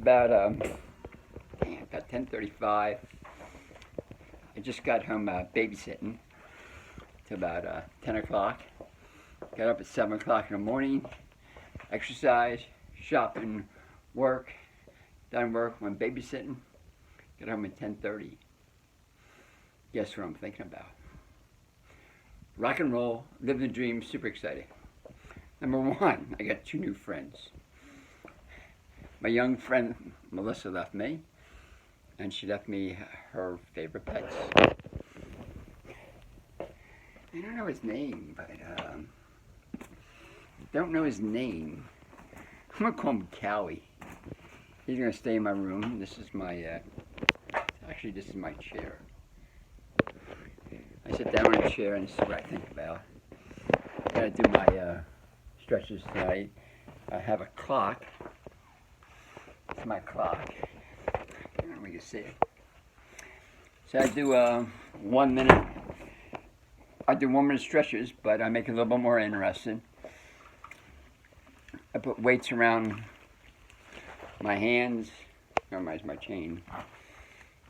about 10:35. I just got home babysitting to about 10 o'clock. Got up at 7 o'clock in the morning, exercise, shopping, work, done work, went babysitting, got home at 10:30. Guess what I'm thinking about? Rock and roll, live the dream, super excited. Number one, I got two new friends. My young friend Melissa left me, and she left me her favorite pets. I don't know his name, but don't know his name. I'm gonna call him Cowie. He's gonna stay in my room. This is my, actually this is my chair. I sit down in a chair and this is what I think about. I gotta do my stretches tonight. I have a clock. It's my clock. I don't know if you can see it. So I do 1 minute. I do 1 minute stretches, but I make it a little bit more interesting. I put weights around my hands. Normalize my chain.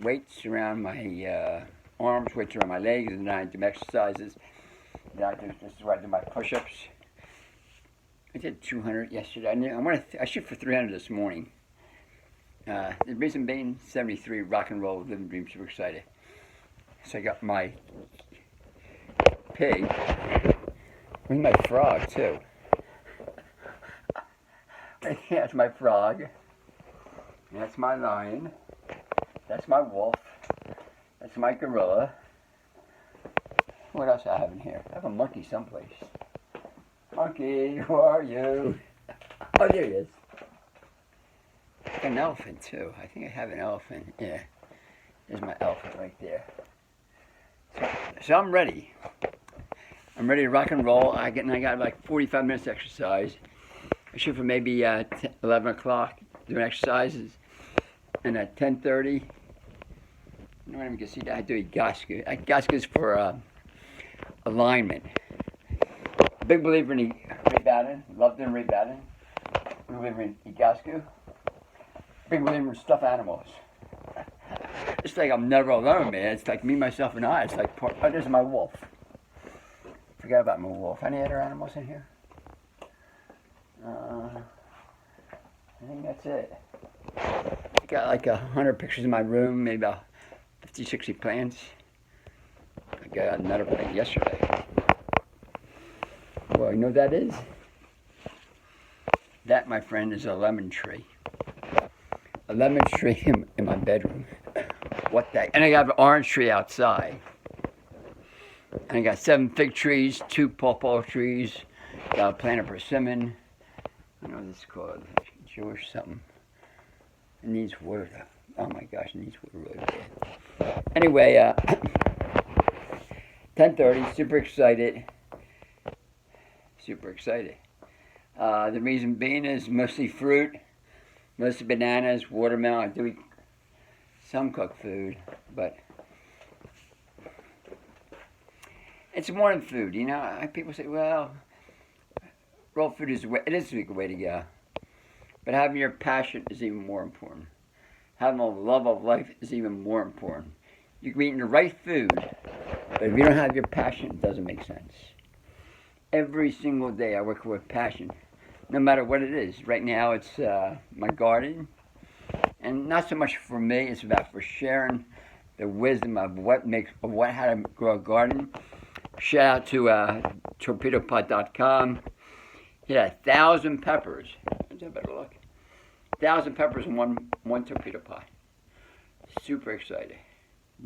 Weights around my arms, weights around my legs, and then I do exercises. This is where I do my push-ups. I did 200 yesterday. I shoot for 300 this morning. The reason being, 73, rock and roll, living dream, super excited. So I got my pig, with my frog too. That's my frog. That's my lion. That's my wolf. That's my gorilla. What else do I have in here? I have a monkey someplace. Monkey, who are you? Oh, there he is. An elephant too. I think I have an elephant. Yeah, there's my elephant right there. So I'm ready. I'm ready to rock and roll. I got like 45 minutes exercise. I shoot for maybe 11 o'clock doing exercises, and at 10:30, you know what, you can see that I do Igasku. Igasku's for alignment. Big believer in rebounding. Loved in rebounding. Big believer in Igasku. Big believer in stuffed animals. It's like I'm never alone, man. It's like me, myself, and I. It's like, oh, there's my wolf. Forgot about my wolf. Any other animals in here? I think that's it. I got like 100 pictures in my room, maybe about 50, 60 plants. I got another plant yesterday. Well, you know what that is? That, my friend, is a lemon tree. A lemon tree in my bedroom. What the heck? And I got an orange tree outside. And I got 7 fig trees, 2 pawpaw trees, got a plant of persimmon. I don't know what this is called, Jewish something. It needs water though. Oh my gosh, it needs water really bad. Anyway, 10:30, super excited. Super excited. The reason being is mostly fruit, mostly bananas, watermelon. I do eat some cooked food, but it's more than food, you know. People say, well, raw food is it is a good way to go. But having your passion is even more important. Having a love of life is even more important. You can be eating the right food, but if you don't have your passion, it doesn't make sense. Every single day I work with passion, no matter what it is. Right now it's my garden, and not so much for me, it's about for sharing the wisdom of how to grow a garden. Shout out to torpedopot.com. He had 1,000 peppers. Let's have a better look. 1,000 peppers in one torpedo pot. Super excited.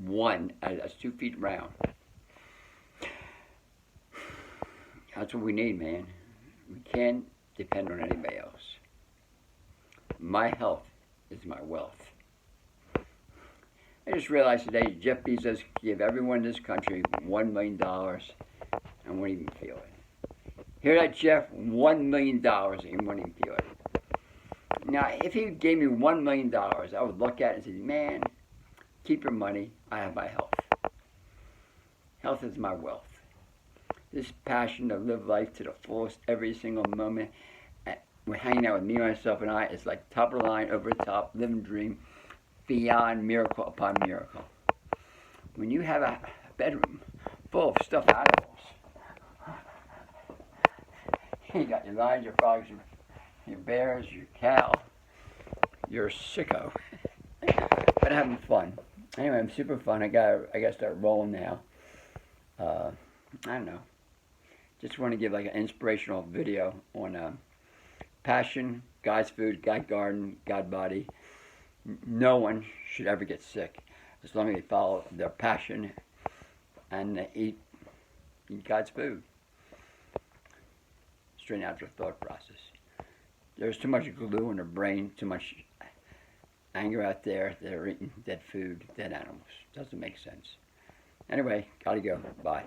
One, that's 2 feet round. That's what we need, man. We can't depend on anybody else. My health is my wealth. I just realized today Jeff Bezos gave everyone in this country $1 million and wouldn't even feel it. Hear that, Jeff? $1 million and wouldn't even feel it. Now, if he gave me $1 million, I would look at it and say, man, keep your money. I have my health. Health is my wealth. This passion to live life to the fullest every single moment. We're hanging out with me, myself, and I. It's like top of the line, over the top, living dream, beyond miracle upon miracle. When you have a bedroom full of stuffed animals, you got your lions, your frogs, your bears, your cow, you're a sicko. But having fun. Anyway, I'm super fun. I got to start rolling now. I don't know. Just want to give like an inspirational video on passion, God's food, God garden, God body. No one should ever get sick as long as they follow their passion and they eat God's food. Straight out their thought process. There's too much glue in their brain, too much anger out there. They're eating dead food, dead animals. Doesn't make sense. Anyway, gotta go. Bye.